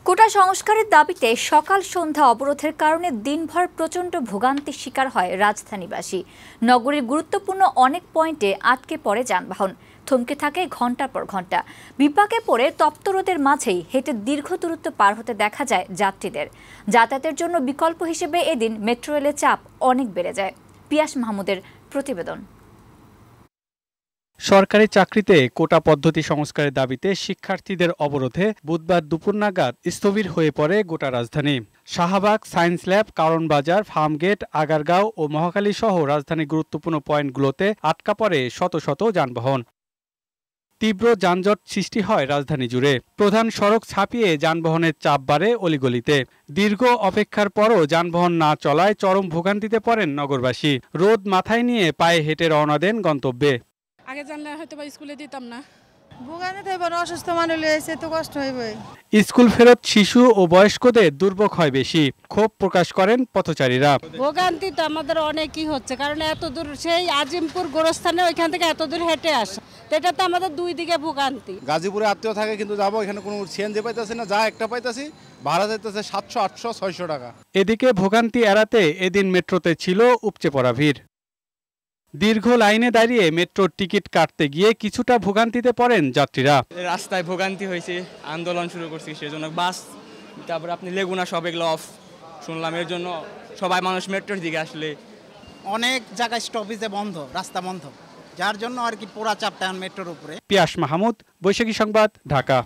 কোটা সংস্কারের দাবিতে সকাল সন্ধ্যা অবরোধের কারণে দিনভর প্রচণ্ড ভোগান্তির শিকার হয় রাজধানীবাসী। নগরীর গুরুত্বপূর্ণ অনেক পয়েন্টে আটকে পড়ে যানবাহন, থমকে থাকে ঘণ্টার পর ঘণ্টা। বিপাকে পড়ে তপ্ত রোদের মাঝেই হেঁটে দীর্ঘ দূরত্ব পার হতে দেখা যায় যাত্রীদের। যাতায়াতের জন্য বিকল্প হিসেবে এদিন মেট্রো রেলের চাপ অনেক বেড়ে যায়। পিয়াস মাহমুদের প্রতিবেদন। সরকারি চাকরিতে কোটা পদ্ধতি সংস্কারের দাবিতে শিক্ষার্থীদের অবরোধে বুধবার দুপুর নাগাদ স্থবির হয়ে পড়ে গোটা রাজধানী। শাহবাগ, সায়েন্স ল্যাব, কারণ বাজার, ফার্মগেট, আগারগাঁও ও মহাখালী সহ রাজধানীর গুরুত্বপূর্ণ পয়েন্টগুলোতে আটকা পড়ে শত শত যানবাহন। তীব্র যানজট সৃষ্টি হয় রাজধানী জুড়ে। প্রধান সড়ক ছাপিয়ে যানবাহনের চাপ বাড়ে অলিগলিতে। দীর্ঘ অপেক্ষার পরও যানবাহন না চলায় চরম ভোগান্তিতে পড়েন নগরবাসী। রোদ মাথায় নিয়ে পায়ে হেঁটে রওনা দেন গন্তব্যে। আগে জানলে হয়তো বা স্কুলে দিতাম না। ভোগান্তি হইব, অসুস্থ মানুষ এসে তো কষ্ট হইবে। স্কুল ফেরত শিশু ও বয়স্কদের দুর্ভোগ হয় বেশি, ক্ষোভ প্রকাশ করেন পথচারীরা। ভোগান্তি তো আমাদের অনেকই হচ্ছে, কারণ এত দূর সেই আজিমপুর গোরস্থানে ওইখান থেকে এত দূর হেঁটে আসা, এটা তো আমাদের দুই দিকে ভোগান্তি। গাজীপুরে আত্মীয় থাকে কিন্তু যাবো, এখানে কোনো সিএনজি পাইতেছি না, যা একটা পাইতেছি ভাড়া যাইতেছে 700, 800, 600 টাকা। এদিকে ভোগান্তি এড়াতে এদিন মেট্রোতে ছিল উপচে পড়া ভিড়। দীর্ঘ লাইনে দাঁড়িয়ে মেট্রোর টিকিট কাটতে গিয়ে কিছুটা ভোগান্তিতে পড়েন যাত্রীরা। রাস্তায় ভোগান্তি হয়েছে, আন্দোলন শুরু করছি, সেজন্য বাস, তারপরে আপনি লেগুনা সব এগুলো অফ শুনলাম, এর জন্য সবাই মানুষ মেট্রোর দিকে আসলে অনেক জায়গায় স্টপেজে বন্ধ, রাস্তা বন্ধ, যার জন্য আর কি পুরা চাপটা মেট্রোর উপরে। পিয়াস মাহমুদ, বৈশাখী সংবাদ, ঢাকা।